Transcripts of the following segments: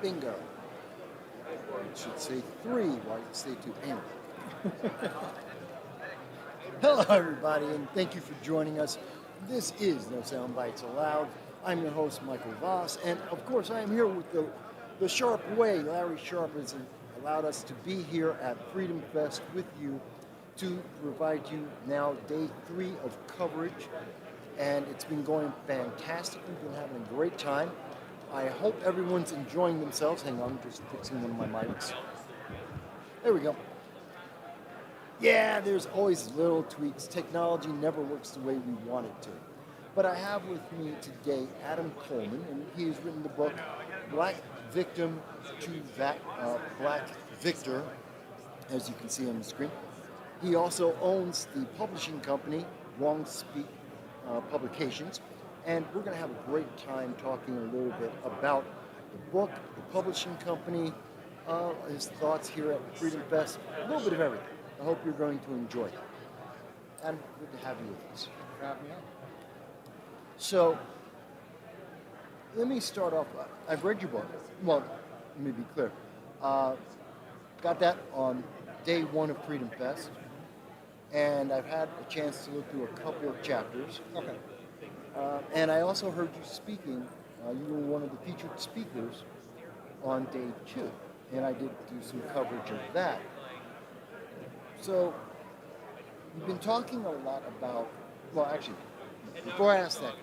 Bingo. I should say 3. Why did you say 2? Anyway. Hello, everybody, and thank you for joining us. This is No Soundbites Allowed. I'm your host, Michael Voss, and of course, I am here with the Sharp Way. Larry Sharp has allowed us to be here at FreedomFest with you to provide you now day 3 of coverage, and it's been going fantastic. We've been having a great time. I hope everyone's enjoying themselves. Hang on, I'm just fixing one of my mics. There we go. Yeah, there's always little tweaks. Technology never works the way we want it to. But I have with me today Adam Coleman, and he has written the book Black Victim to Black Victor, as you can see on the screen. He also owns the publishing company, Wrong Speak Publications, and we're going to have a great time talking a little bit about the book, the publishing company, his thoughts here at Freedom Fest, a little bit of everything. I hope you're going to enjoy it. Adam, good to have you with us. Have me on. So, let me start off. I've read your book. Well, let me be clear. Got that on day 1 of Freedom Fest, and I've had a chance to look through a couple of chapters. Okay. And I also heard you speaking. You were one of the featured speakers on day 2, and I did do some coverage of that. So, you've been talking a lot about, well, actually, before I ask that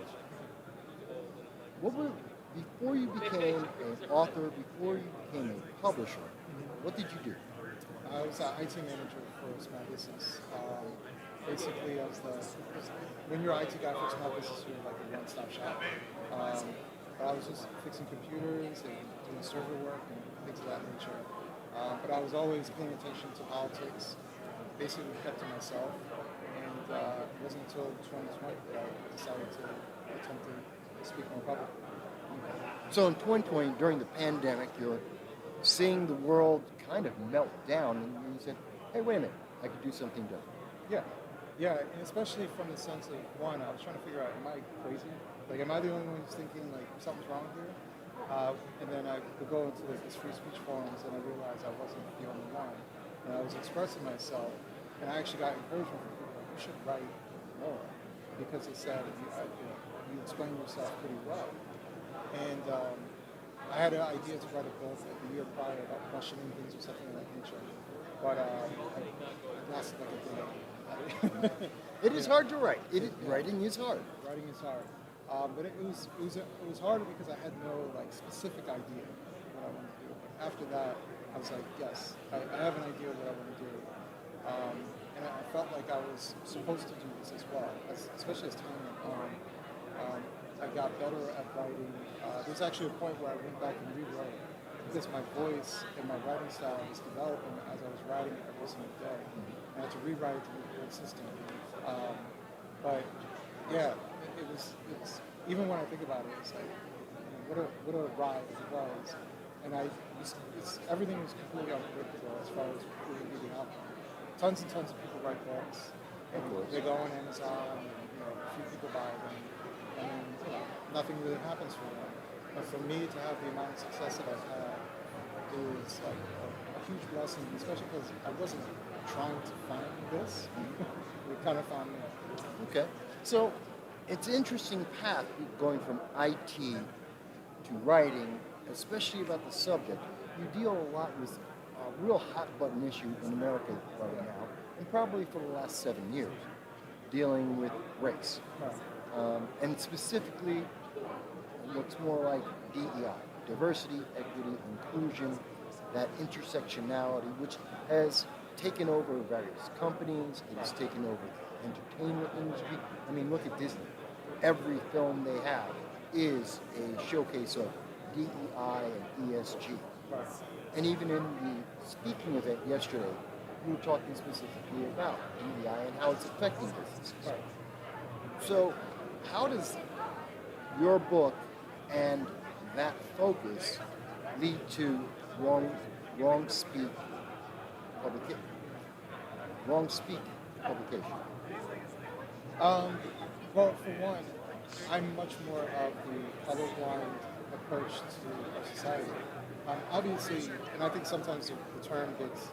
question, before you became an author, before you became a publisher, what did you do? I was an IT manager for a small business. Basically, when you're an IT guy for a small business, you're like a one-stop shop. But I was just fixing computers and doing server work and things of that nature. But I was always paying attention to politics, basically kept to myself. And it wasn't until 2020 that I decided to attempt to speak more publicly. So in 2020, during the pandemic, you're seeing the world kind of melt down, and you said, hey, wait a minute, I could do something different. Yeah, and especially from the sense of, one, I was trying to figure out, am I crazy? Like, am I the only one who's thinking, like, something's wrong here? And then I would go into these free speech forums, and I realized I wasn't the only one. And I was expressing myself, and I actually got encouragement from people, like, you should write more, because it said you explain yourself pretty well. And I had an idea to write a book like the year prior about questioning things or something of that nature, but I lasted like a day. It is hard to write. Writing is hard. Writing is hard, but it was harder because I had no like specific idea what I wanted to do. But after that, I was like, yes, I have an idea of what I want to do, and I felt like I was supposed to do this as well, especially as time went on. I got better at writing. There was actually a point where I went back and rewrote because my voice and my writing style was developing as I was writing it every single day. I had to rewrite it to be more consistent. But yeah, it was even when I think about it, it's like what a ride it was. And everything was completely unpredictable as far as really the outcome. Tons and tons of people write books, and they go on Amazon, and a few people buy them, and then nothing really happens for them. But for me to have the amount of success that I've had is like a huge blessing, especially because I wasn't trying to find this. It kind of found me. Okay. So it's an interesting path going from IT to writing, especially about the subject. You deal a lot with a real hot button issue in America right now, and probably for the last 7 years, dealing with race. Right. And specifically, looks more like DEI, diversity, equity, inclusion, that intersectionality, which has taken over various companies, it has taken over the entertainment industry. I mean, look at Disney. Every film they have is a showcase of DEI and ESG. Right. And even in the speaking event yesterday, we were talking specifically about DEI and how it's affecting businesses. Right. So, how does your book and that focus lead to Wrong Speak publication? Well, for one, I'm much more of the colorblind approach to our society. Obviously, and I think sometimes the term gets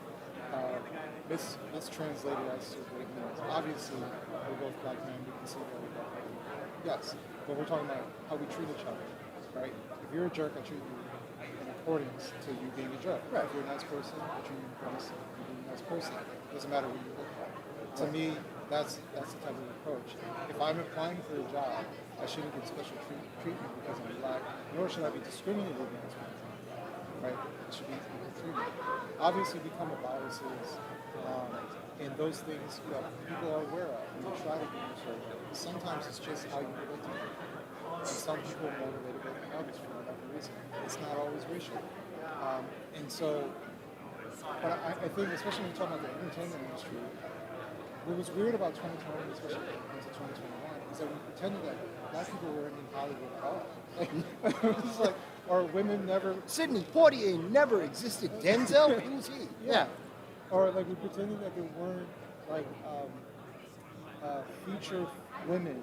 mistranslated as to what it means. Obviously, we're both black men, we can see that we're both black men. Yes, but we're talking about how we treat each other, right? If you're a jerk, I treat you in accordance to you being a jerk. Right. If you're a nice person, I treat you in accordance to you being a nice person. It doesn't matter what you look like. To me, that's the type of approach. If I'm applying for a job, I shouldn't get special treatment because I'm black, nor should I be discriminated against because I'm black, right? It should be equal treatment. Obviously, we come with biases, and those things people are aware of, and we try to be sure. Sometimes it's just how you relate to people. And some people are more relatable than others for whatever reason. It's not always racial. And so, but I think, especially when we talk about the entertainment industry, what was weird about 2020, especially into 2021, is that we pretended that black people weren't in Hollywood at all. Like, it was like, or women never. Sidney Poitier never existed. Denzel? Who's he? Yeah. Or like we pretended that there weren't like feature women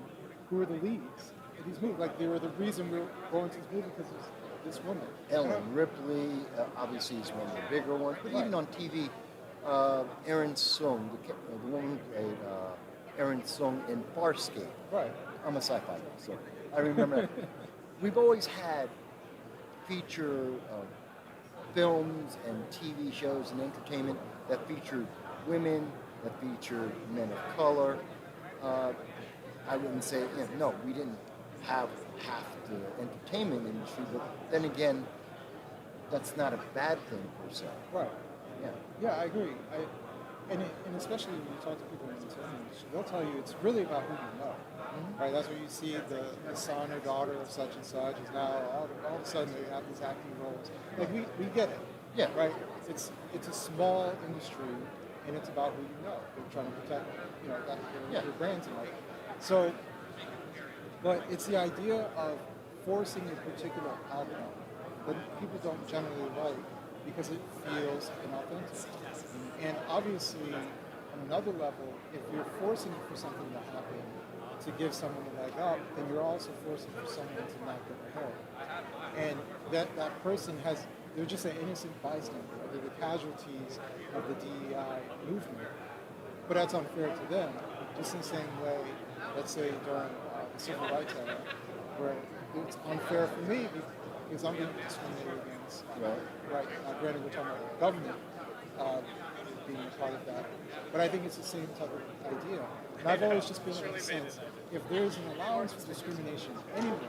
who were the leads in these movies. Like they were the reason we were going to this movie because of this woman. Ellen Ripley, obviously, is one of the bigger ones. But even on TV, Erin Sung, the woman who played Erin Sung in Farscape. Right. I'm a sci-fi guy, so I remember that. We've always had feature films and TV shows and entertainment that featured women, that featured men of color. I wouldn't say, no, we didn't have half the entertainment industry, but then again, that's not a bad thing per se. Right. Yeah. Yeah, I agree. And especially when you talk to people in the entertainment industry, they'll tell you it's really about who you know. Mm-hmm. Right? That's where you see the son or daughter of such and such is now all of a sudden they have these acting roles. Like we get it. Yeah. Right? It's a small industry and it's about who you know. They're trying to protect their brands and like. So but it's the idea of forcing a particular outcome that people don't generally like because it feels inauthentic. And obviously, on another level, if you're forcing for something to happen to give someone a leg up, then you're also forcing for someone to not get ahead. And that person they're just an innocent bystander. They're the casualties of the DEI movement. But that's unfair to them. Just in the same way, let's say during the civil rights era, where it's unfair for me because I'm being discriminated against. Right. Granted, we're talking about the government being a part of that, but I think it's the same type of idea. And I've always just been in the sense, if there's an allowance for discrimination anywhere,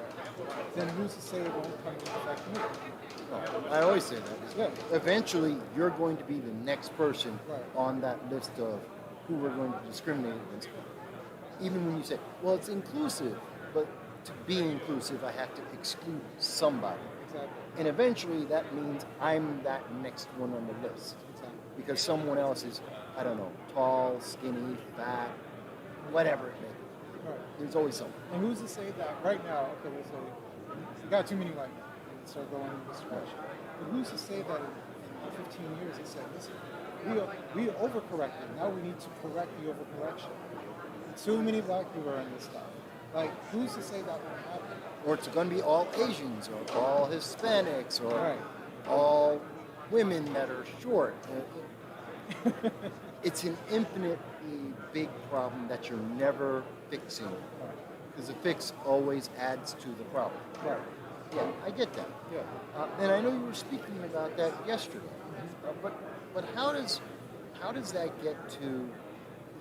then who's to say it won't come into effect me? I always say that. Eventually, you're going to be the next person on that list of who we're going to discriminate against. Even when you say, well, it's inclusive, but to be inclusive, I have to exclude somebody. Exactly. And eventually, that means I'm that next one on the list. Exactly. Because someone else is, I don't know, tall, skinny, fat, whatever it may be. Right. There's always something. And who's to say that right now, okay, we'll say, we got too many white men, and start going in this direction. But who's to say that in 15 years they said, listen, we overcorrected, now we need to correct the overcorrection. Too many black people are in this stuff. Like, who's to say that won't happen? Or it's going to be all Asians, or all Hispanics, or all women that are short. It's an infinitely big problem that you're never fixing. Because the fix always adds to the problem. Right. Yeah, I get that. Yeah. And I know you were speaking about that yesterday. But how does that get to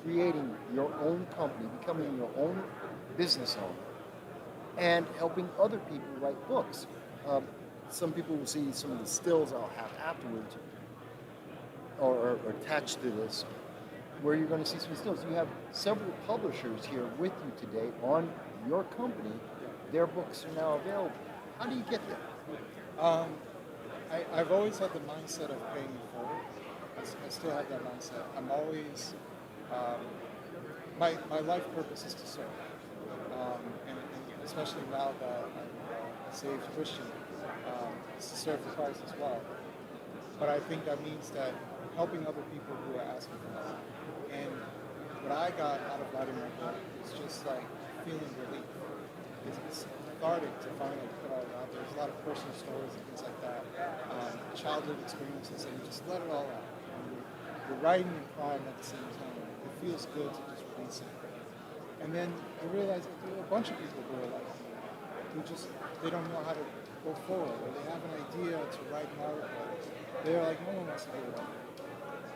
creating your own company, becoming your own business owner, and helping other people write books? Some people will see some of the stills I'll have afterwards, or attached to this, where you're going to see some stills. You have several publishers here with you today on your company. Their books are now available. How do you get there? I've always had the mindset of paying it forward. I still have that mindset. I'm always, my life purpose is to serve. And especially now that I'm a saved Christian, is to serve the Christ as well. But I think that means that helping other people who are asking for help. And what I got out of writing my book is just like feeling relief. It's cathartic to finally put all that out there. There's a lot of personal stories and things like that, childhood experiences, and you just let it all out. And you're writing and crying at the same time. It feels good to just release it. And then I realized that there are a bunch of people who are like me, they don't know how to go forward, or they have an idea to write an article. They're like, no one wants to hear about it.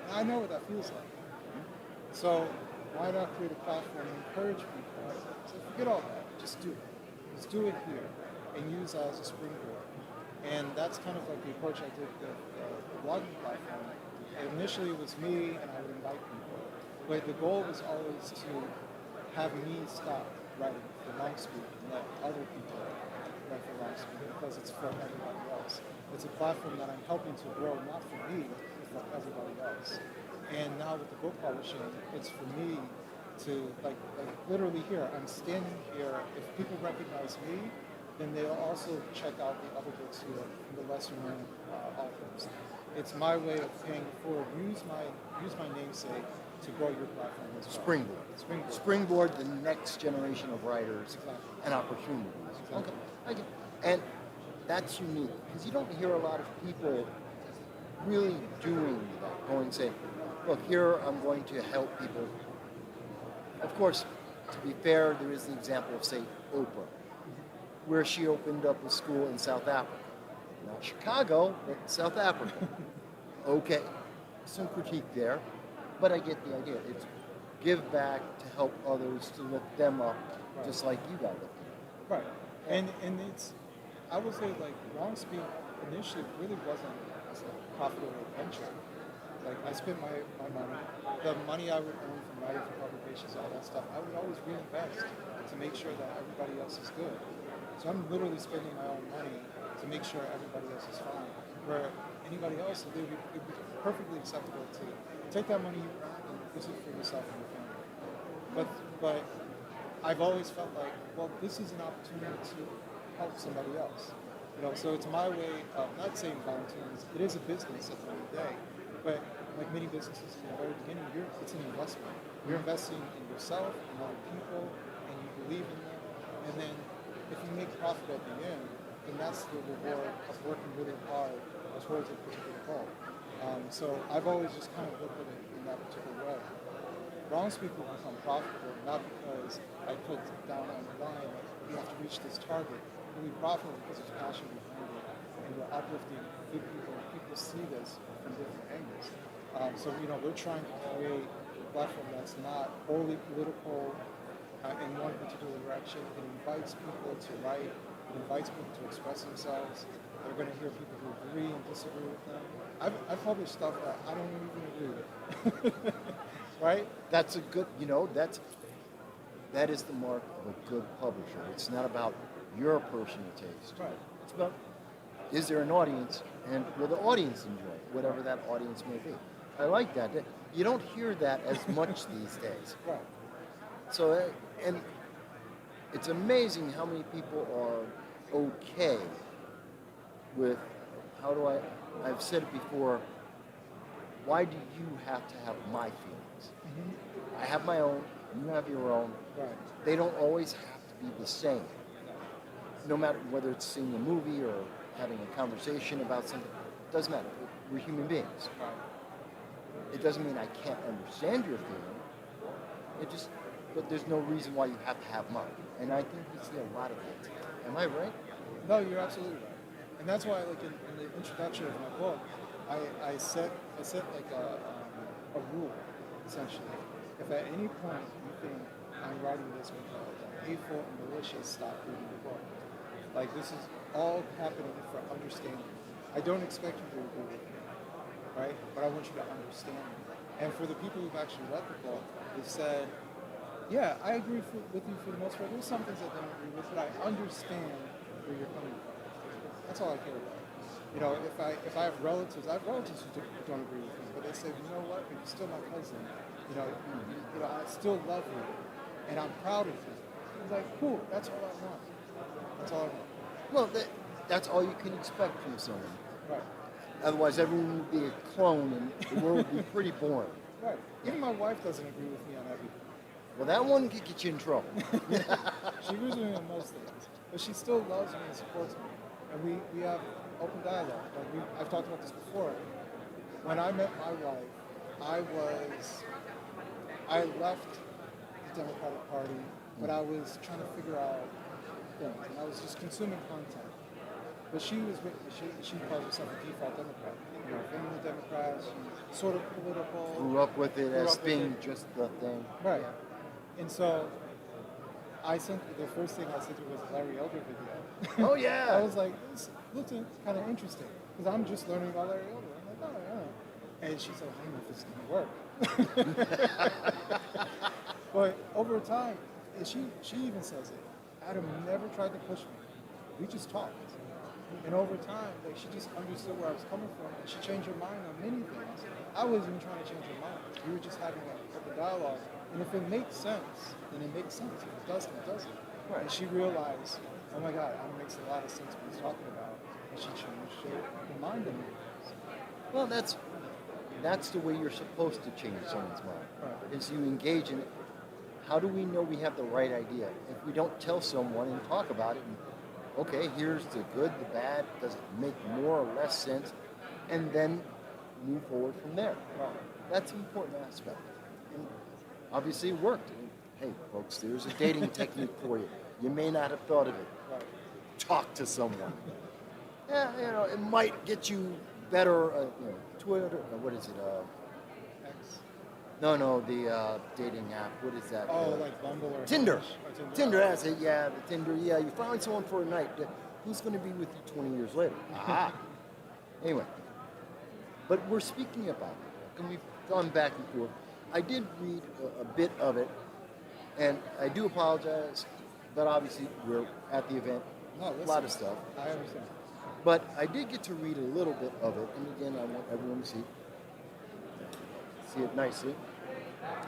And I know what that feels like. So why not create a platform and encourage people? So forget all that. Just do it. Just do it here and use that as a springboard. And that's kind of like the approach I did with the blogging platform. And initially it was me and I would invite people. But the goal was always to have me stop writing for LongSpeak and let other people write for LongSpeak because it's for everybody else. It's a platform that I'm helping to grow, not for me, but for everybody else. And now with the book publishing, it's for me to, like literally here, I'm standing here. If people recognize me, then they'll also check out the other books here from the lesser known authors. It's my way of paying it forward. Use my namesake to grow your platform as well. Springboard the next generation of writers and opportunities. Exactly. Okay. And that's unique because you don't hear a lot of people really doing that, going and saying, look, here I'm going to help people. Of course, to be fair, there is the example of, say, Oprah, where she opened up a school in South Africa. Not Chicago, but South Africa. Okay, some critique there, but I get the idea. It's give back to help others, to lift them up, just like you got lifted up. Right. And it's, I would say, like, LongSpeak initially really wasn't a profitable venture. Like, I spent my money, the money I would earn from writing for publications, all that stuff, I would always reinvest to make sure that everybody else is good. So I'm literally spending my own money to make sure everybody else is fine. Where anybody else, it would be perfectly acceptable to take that money you earn and use it for yourself and your family. But I've always felt like, well, this is an opportunity to help somebody else. You know, so it's my way of not saying volunteering. It is a business at the end of the day, but like many businesses in the very beginning, it's an investment. You're investing in yourself and other people, and you believe in them. And then if you make profit at the end, then that's the reward of working really hard towards a particular goal. So I've always just kind of looked at it in that particular way. LongSpeak will become profitable not because I put down on the line that you have to reach this target. It will be profitable because there's passion behind it, and you're uplifting good people. People see this from different angles. So we're trying to create a platform that's not wholly political in one particular direction. It invites people to write. It invites people to express themselves. They're going to hear people who agree and disagree with them. I've published stuff that I don't even agree with. Right? That's a good, that is the mark of a good publisher. It's not about your personal taste. Right. It's about, is there an audience, and will the audience enjoy it, whatever that audience may be. I like that. You don't hear that as much these days. Right. So, and it's amazing how many people are okay with, I've said it before, why do you have to have my feelings? Mm-hmm. I have my own, you have your own. Right. They don't always have to be the same. No matter whether it's seeing a movie or having a conversation about something, it doesn't matter. We're human beings. Right. It doesn't mean I can't understand your feeling. But there's no reason why you have to have mine. And I think we see a lot of that today. Am I right? No, you're absolutely right. And that's why, like in the introduction of my book, I set like a rule, essentially. If at any point you think I'm writing this with hateful and malicious, stop reading the book. Like, this is all happening for understanding. I don't expect you to agree with me, right? But I want you to understand me. And for the people who've actually read the book, they've said, yeah, I agree with you for the most part. There's some things I don't agree with, but I understand where you're coming from. That's all I care about. If I have relatives who don't agree with me, but they say, you know what, you're still my cousin. I still love you, and I'm proud of you. It's like, cool, that's all I want. That's all I want. Well, that's all you can expect from someone. Right. Otherwise, everyone would be a clone, and the world would be pretty boring. Right. Even my wife doesn't agree with me on everything. Well, that one could get you in trouble. She agrees with me on most things. but she still loves me and supports me, and we have open dialogue. Like I've talked about this before. When I met my wife, I left the Democratic Party, but I was trying to figure out things, and I was just consuming content. But she was with me. She calls herself a default Democrat. You know, family Democrat. She's sort of political. Grew up with it as being just the thing. Right. And so I sent the first thing I sent her was a Larry Elder video. Oh yeah. I was like, this looks kind of interesting because I'm just learning about Larry Elder. I'm like, oh yeah. And she's like, I don't know if this is gonna work. But over time, and she even says it. Adam never tried to push me. We just talked. And over time, like she just understood where I was coming from, and she changed her mind on many things. I wasn't even trying to change her mind. We were just having an open dialogue. And if it makes sense, then it makes sense. If it doesn't, it doesn't. Right. And she realized, oh my God, it makes a lot of sense what he's talking about. And she changed her mind on me. Well, that's the way you're supposed to change someone's mind. Right. Is you engage in it. How do we know we have the right idea? If we don't tell someone and talk about it, and, okay, here's the good, the bad, does it make more or less sense, and then move forward from there. Right. That's an important aspect. And obviously it worked. And, hey, folks, there's a dating technique for you. You may not have thought of it. Right. Talk to someone. Yeah, you know, it might get you better, Twitter, what is it? X. No, the dating app. What is that? Oh, like Bumble or Tinder. Tinder. Tinder, that's it. Yeah, the Tinder. Yeah, you find someone for a night. Who's going to be with you 20 years later? Aha. Anyway, but we're speaking about it, and we've gone back and forth. I did read a bit of it, and I do apologize, but obviously we're at the event. No, listen, a lot of stuff. I understand. But I did get to read a little bit of it, and again, I want everyone to see it nicely.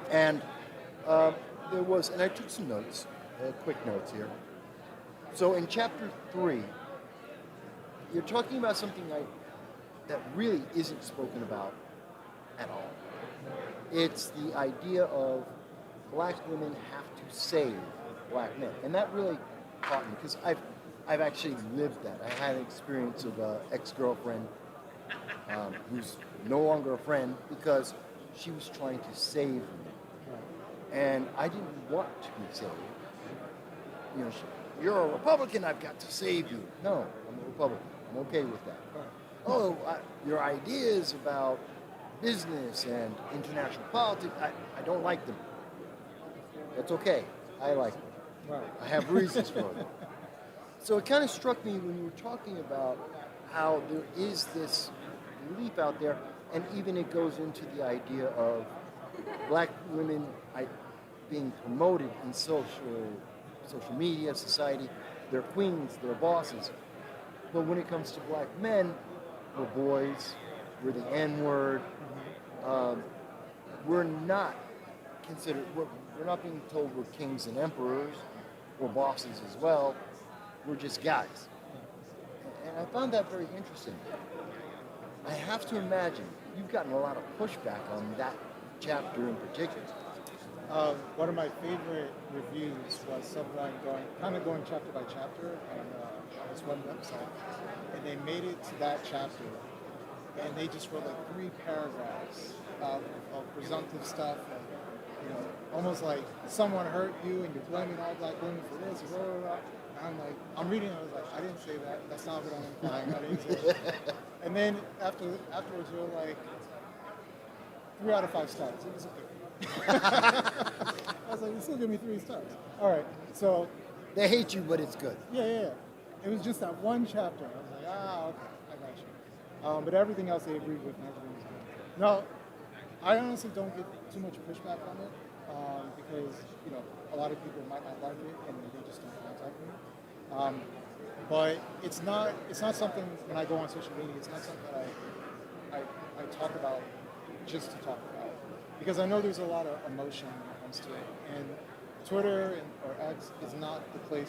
And there was, and I took some notes, quick notes here. So in chapter 3, you're talking about something that really isn't spoken about at all. It's the idea of black women have to save black men, and that really caught me because I've actually lived that. I had an experience of an ex-girlfriend who's no longer a friend because she was trying to save me. And I didn't want to be saved. You know, you're a Republican, I've got to save you. No, I'm a Republican. I'm okay with that. Oh, your ideas about business and international politics, I don't like them. That's okay. I like them. Right. I have reasons for them. So it kind of struck me when you were talking about how there is this belief out there, and even it goes into the idea of black women being promoted in social media, society. They're queens, they're bosses. But when it comes to black men, we're boys, we're the N-word. We're not considered, we're not being told we're kings and emperors, we're bosses as well. We're just guys. And I found that very interesting. I have to imagine you've gotten a lot of pushback on that chapter in particular. One of my favorite reviews was someone going chapter by chapter on this one website, and they made it to that chapter, and they just wrote like 3 paragraphs of presumptive stuff, and almost like someone hurt you and you're blaming all black women for this, blah, blah, blah. And I'm reading it, I was like, I didn't say that. That's not what I'm implying. I didn't say that. And then afterwards, you're like, 3 out of 5 stars. It was okay. I was like, you still give me 3 stars. All right, so. They hate you, but it's good. Yeah. It was just that one chapter. I was like, okay, I got you. But everything else they agreed with, and everything was good. No, I honestly don't get too much pushback on it because, a lot of people might not like it and they just don't contact me. But it's not something, when I go on social media, it's not something that I talk about just to talk about. Because I know there's a lot of emotion when it comes to it. And Twitter or X is not the place